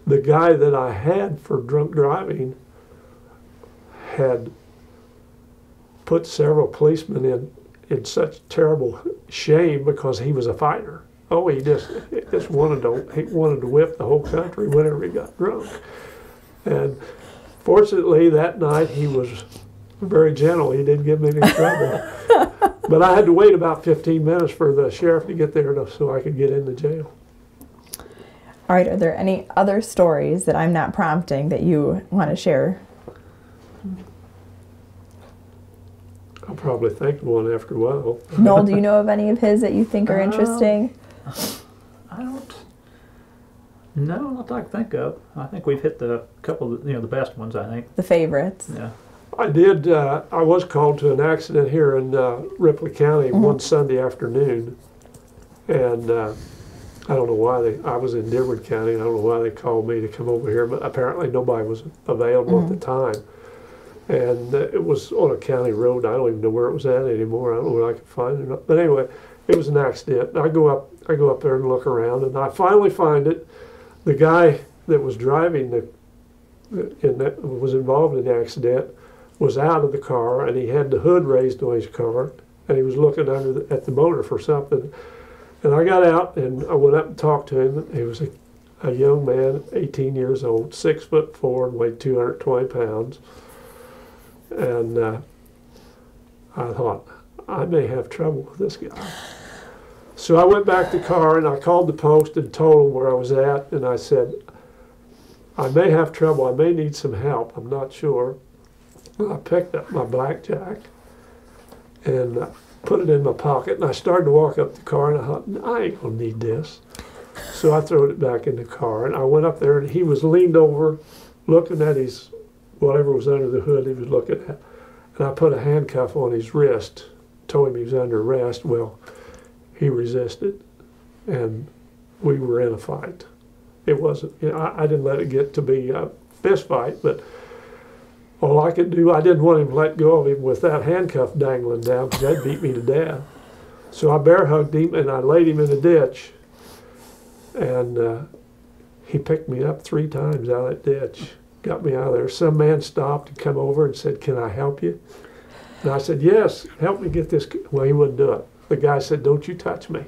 the guy that I had for drunk driving had put several policemen in such terrible shame because he was a fighter. Oh, he just wanted to whip the whole country whenever he got drunk. And fortunately, that night he was very gentle. He didn't give me any trouble. But I had to wait about 15 minutes for the sheriff to get there so I could get in the jail. All right, are there any other stories that I'm not prompting that you want to share? I'll probably think of one after a while. Noel, do you know of any of his that you think are interesting? I don't. No, not that I can think of. I think we've hit the couple of the best ones, I think. The favorites. Yeah. I did. I was called to an accident here in Ripley County one Sunday afternoon, and I don't know why I was in Dearborn County, and I don't know why they called me to come over here, but apparently nobody was available at the time. And it was on a county road. I don't even know where it was at anymore. I don't know where I could find it. But anyway, it was an accident. I go up there and look around, and I finally find it. The guy that was driving that was involved in the accident was out of the car, and he had the hood raised on his car, and he was looking at the motor for something. And I got out and I went up and talked to him. He was a young man, 18 years old, 6'4", and weighed 220 pounds. And I thought, I may have trouble with this guy. So I went back to the car and I called the post and told them where I was at. And I said, I may have trouble. I may need some help. I'm not sure. And I picked up my blackjack and put it in my pocket, and I started to walk up the car, and I thought, I ain't gonna need this. So I threw it back in the car, and I went up there, and he was leaned over, looking at his, whatever was under the hood he was looking at. And I put a handcuff on his wrist, told him he was under arrest. Well, he resisted, and we were in a fight. It wasn't, I didn't let it get to be a fist fight, but all I could do, I didn't want him to let go of him with that handcuff dangling down, because that'd beat me to death. So I bear hugged him and I laid him in a ditch. And he picked me up 3 times out of that ditch, got me out of there. Some man stopped and come over and said, "Can I help you?" And I said, "Yes, help me get this." Well, he wouldn't do it. The guy said, "Don't you touch me."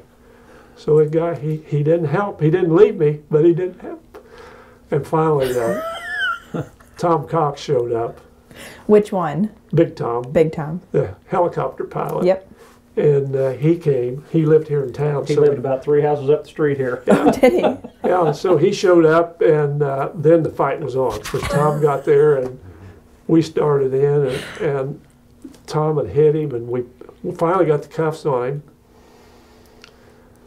So the guy, he didn't help. He didn't leave me, but he didn't help. And finally, Tom Cox showed up. Which one? Big Tom. Big Tom. The helicopter pilot. Yep. And he came. He lived here in town. He lived about 3 houses up the street here. Oh, did he? Yeah, so he showed up, and then the fight was on. Because Tom got there, and we started in, and Tom had hit him, and we finally got the cuffs on him.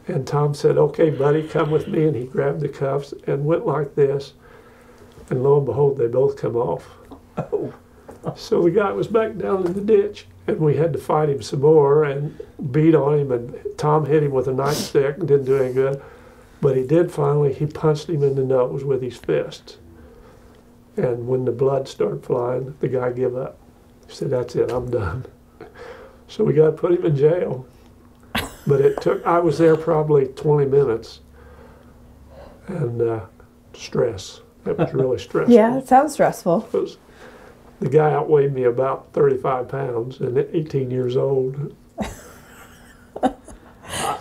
And Tom said, "Okay, buddy, come with me." And he grabbed the cuffs and went like this. And lo and behold, they both come off. Oh. So the guy was back down in the ditch, and we had to fight him some more and beat on him. And Tom hit him with a nightstick and didn't do any good. But he did finally, he punched him in the nose with his fist. And when the blood started flying, the guy gave up. He said, "That's it, I'm done." So we got to put him in jail. But it took, I was there probably 20 minutes. And stress. That was really stressful. Yeah, it sounds stressful. The guy outweighed me about 35 pounds and 18 years old.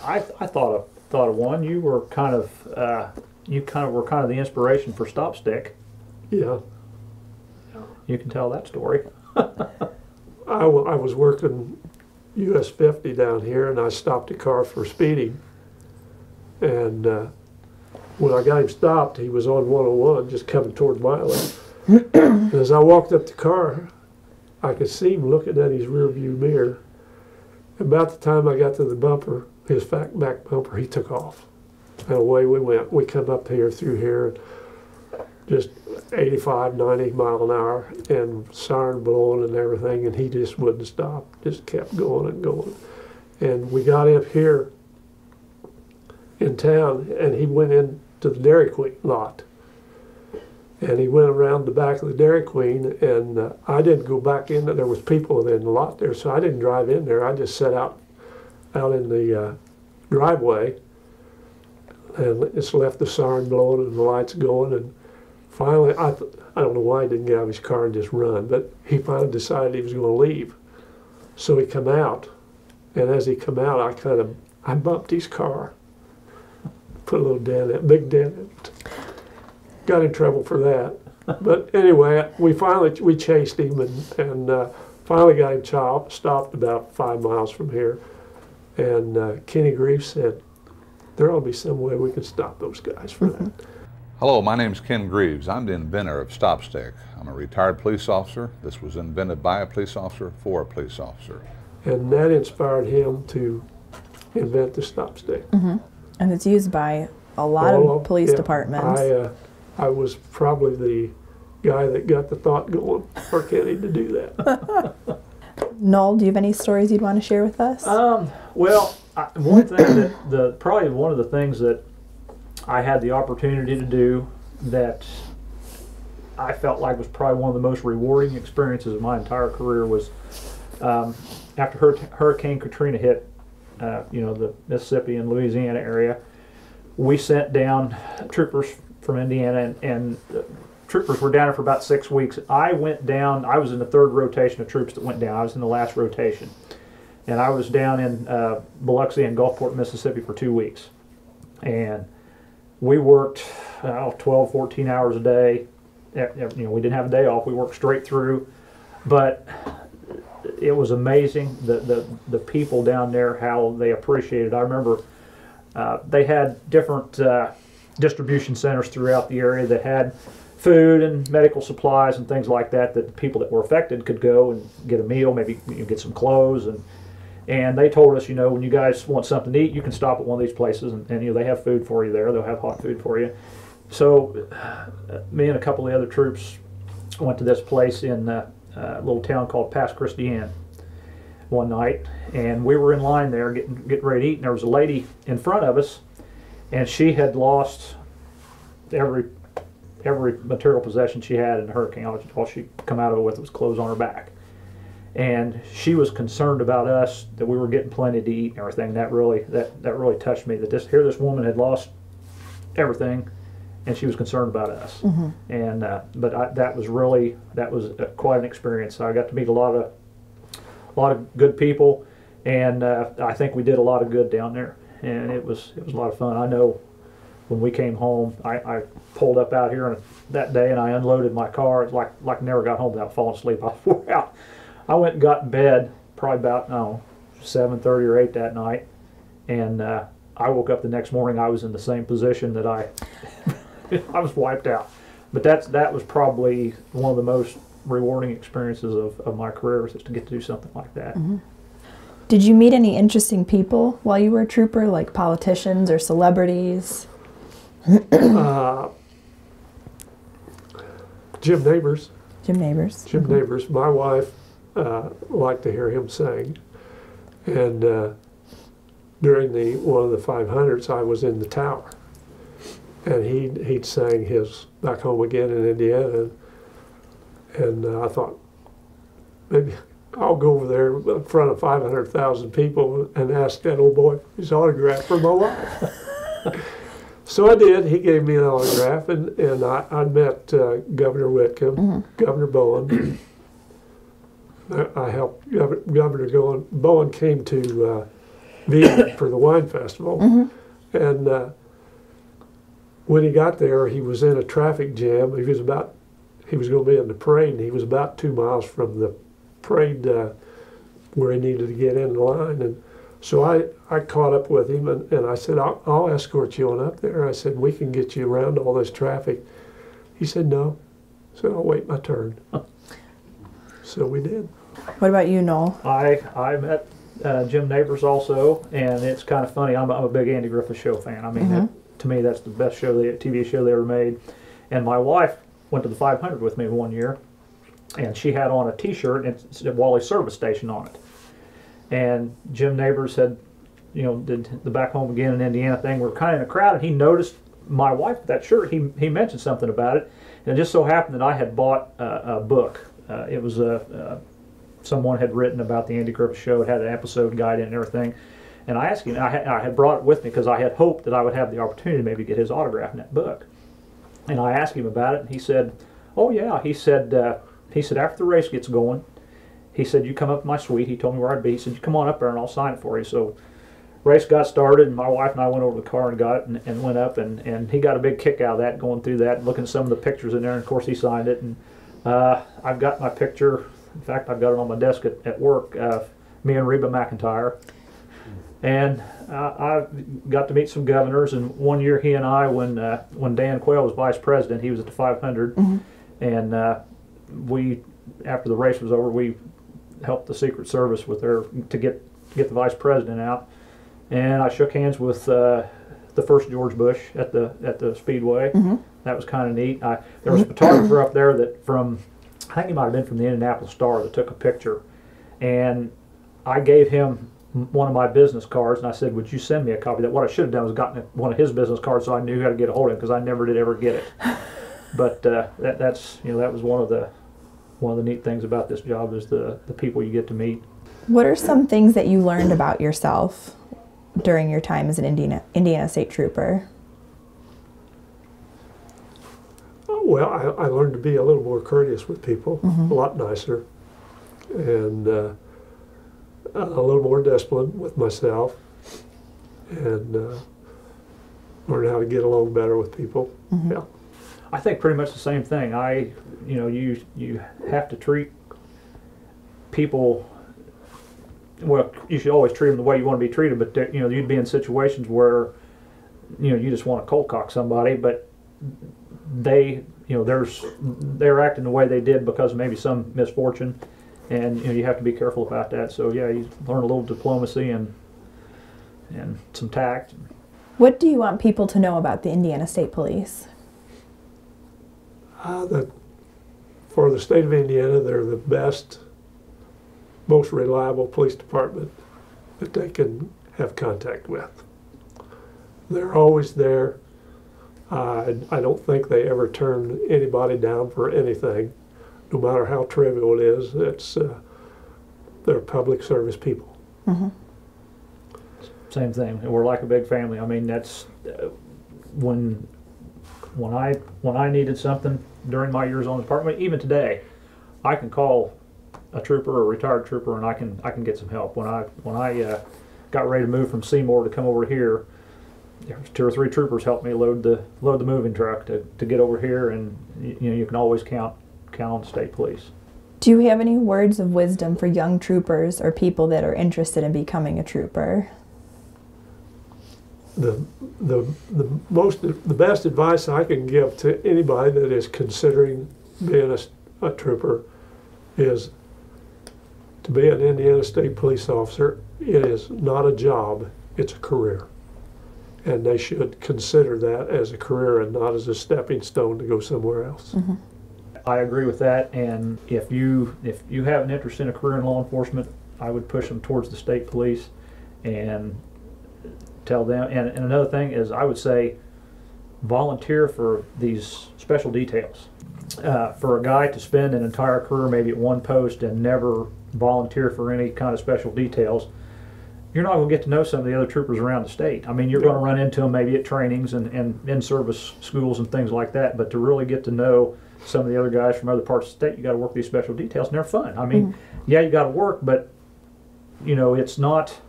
I thought of one. You were kind of were kind of the inspiration for Stop Stick. Yeah. You can tell that story. I was working US 50 down here, and I stopped a car for speeding. And when I got him stopped, he was on 101, just coming toward my lane. And as I walked up the car, I could see him looking at his rear view mirror. About the time I got to the bumper, his back bumper, he took off. And away we went. We come up here through here, just 85, 90 mile an hour, and siren blowing and everything, and he just wouldn't stop, just kept going and going. And we got up here in town, and he went into the Dairy Queen lot. And he went around the back of the Dairy Queen, and I didn't go back in. There was people in the lot there, so I didn't drive in there. I just sat out in the driveway, and just left the siren blowing and the lights going. And finally, I don't know why he didn't get out of his car and just run, but he finally decided he was going to leave. So he come out, and as he come out, I bumped his car, put a little dent in it, big dent in it. Got in trouble for that. But anyway, we chased him and finally got him stopped about 5 miles from here. And Kenny Greaves said, "There ought to be some way we can stop those guys for that." Hello, my name is Ken Greaves. I'm the inventor of Stop Stick. I'm a retired police officer. This was invented by a police officer for a police officer. And that inspired him to invent the Stop Stick. Mm-hmm. And it's used by a lot of police departments. I was probably the guy that got the thought going for Kenny to do that. Noel, do you have any stories you'd want to share with us? Well, one thing probably one of the things that I had the opportunity to do that I felt like was probably one of the most rewarding experiences of my entire career was after Hurricane Katrina hit, the Mississippi and Louisiana area. We sent down troopers from Indiana, and troopers were down there for about 6 weeks. I went down. I was in the third rotation of troops that went down. I was in the last rotation, and I was down in Biloxi and Gulfport, Mississippi for 2 weeks, and we worked 12, 14 hours a day. We didn't have a day off. We worked straight through, but it was amazing the people down there, how they appreciated it. I remember they had different distribution centers throughout the area that had food and medical supplies and things like that the people that were affected could go and get a meal, maybe get some clothes, and they told us, when you guys want something to eat, you can stop at one of these places, and they have food for you there. They'll have hot food for you. So me and a couple of the other troops went to this place in a little town called Pass Christian one night, and we were in line there getting ready to eat, and there was a lady in front of us, and she had lost every material possession she had in the hurricane. All she come out of it with was clothes on her back. And she was concerned about us, that we were getting plenty to eat and everything. That really touched me, that this woman had lost everything, and she was concerned about us. Mm-hmm. And that was quite an experience. I got to meet a lot of good people, and I think we did a lot of good down there, and it was a lot of fun. I know when we came home, I pulled up out here that day and I unloaded my car. It's like I never got home without falling asleep. I was wore out. I went and got in bed probably about 7:30 or 8 that night, and I woke up the next morning. I was in the same position that I was wiped out. But that was probably one of the most rewarding experiences of my career, is to get to do something like that. Mm-hmm. Did you meet any interesting people while you were a trooper, like politicians or celebrities? Jim Nabors. Jim Nabors. Jim mm-hmm. Nabors. My wife liked to hear him sing, and during one of the 500s, I was in the tower, and he'd sang his Back Home Again in Indiana, and I thought, maybe I'll go over there in front of 500,000 people and ask that old boy his autograph for my wife. So I did. He gave me an autograph, and I met Governor Whitcomb, mm-hmm. Governor Bowen. I helped Governor Bowen came to Vienna for the wine festival, mm-hmm. and when he got there, he was in a traffic jam. He was going to be in the parade, and he was about 2 miles from the parade where he needed to get in line. And so I caught up with him, and I said, I'll escort you on up there. I said, we can get you around all this traffic. He said, no. I said, I'll wait my turn. So we did. What about you, Noel? I met Jim Nabors also, and it's kind of funny. I'm a big Andy Griffith Show fan. I mean, mm-hmm. To me, that's the best TV show they ever made. And my wife went to the 500 with me one year, and she had on a T-shirt, and it said Wally Service Station on it. And Jim Nabors had, did the Back Home Again in Indiana thing. We were kind of in a crowd, and he noticed my wife with that shirt. He mentioned something about it, and it just so happened that I had bought a book. It was someone had written about the Andy Griffith Show. It had an episode guide in and everything. And I asked him, I had brought it with me because I had hoped that I would have the opportunity to maybe get his autograph in that book. And I asked him about it, and he said, oh yeah. He said after the race gets going, he said, you come up to my suite. He told me where I'd be. He said, you come on up there and I'll sign it for you. So race got started, and my wife and I went over to the car and got it and went up, and he got a big kick out of that, going through that and looking at some of the pictures in there, and of course he signed it. And I've got my picture. In fact, I've got it on my desk at work, me and Reba McEntire. And I got to meet some governors, and one year he and I, when Dan Quayle was vice president, he was at the 500, mm-hmm. and we, after the race was over, we helped the Secret Service with to get the vice president out, and I shook hands with the first George Bush at the Speedway. Mm-hmm. That was kind of neat. There was a photographer up there I think he might have been from the Indianapolis Star, that took a picture, and I gave him one of my business cards, and I said, "Would you send me a copy of that?" What I should have done was gotten one of his business cards, so I knew how to get a hold of him, because I never did ever get it. But that's that was one of the neat things about this job, is the people you get to meet. What are some things that you learned about yourself during your time as an Indiana State Trooper? Well, I learned to be a little more courteous with people, a lot nicer, and a little more disciplined with myself, and learn how to get along better with people. Yeah. I think pretty much the same thing. You have to treat people, well, you should always treat them the way you want to be treated, but you'd be in situations where you just want to cold cock somebody, but they're acting the way they did because of maybe some misfortune, and you have to be careful about that. So yeah, you learn a little diplomacy and some tact. What do you want people to know about the Indiana State Police? That for the state of Indiana, they're the best, most reliable police department that they can have contact with. They're always there. I don't think they ever turn anybody down for anything, no matter how trivial it is. They're public service people. Same thing. We're like a big family. I mean, that's when I needed something during my years on the department. Even today, I can call a trooper or a retired trooper, and I can get some help. When I got ready to move from Seymour to come over here, there was 2 or 3 troopers helped me load the moving truck to get over here, and you can always count on the state police. Do you have any words of wisdom for young troopers or people that are interested in becoming a trooper? The best advice I can give to anybody that is considering being a trooper is to be an Indiana State Police officer. It is not a job, it's a career. And they should consider that as a career and not as a stepping stone to go somewhere else. I agree with that, and if you have an interest in a career in law enforcement, I would push them towards the state police and tell them. And another thing is, I would say volunteer for these special details. For a guy to spend an entire career maybe at one post and never volunteer for any kind of special details, you're not going to get to know some of the other troopers around the state. I mean, you're going to run into them maybe at trainings and in-service schools and things like that, but to really get to know some of the other guys from other parts of the state, you got to work these special details, and they're fun. I mean, yeah, you got to work, but it's not.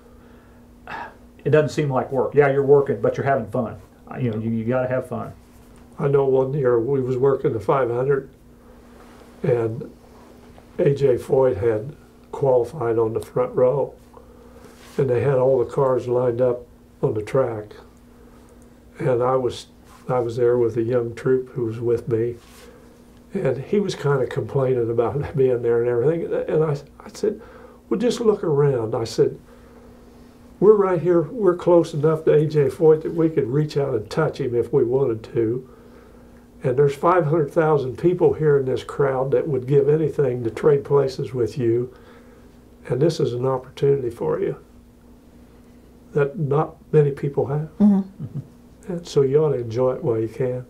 It doesn't seem like work. Yeah, you're working, but you're having fun. You got to have fun. I know one year we was working the 500, and A.J. Foyt had qualified on the front row, and they had all the cars lined up on the track, and I was there with a young troop who was with me, and he was kind of complaining about being there and everything, and I said, well, just look around. I said, we're right here, we're close enough to A.J. Foyt that we could reach out and touch him if we wanted to, and there's 500,000 people here in this crowd that would give anything to trade places with you, and this is an opportunity for you that not many people have. And so you ought to enjoy it while you can.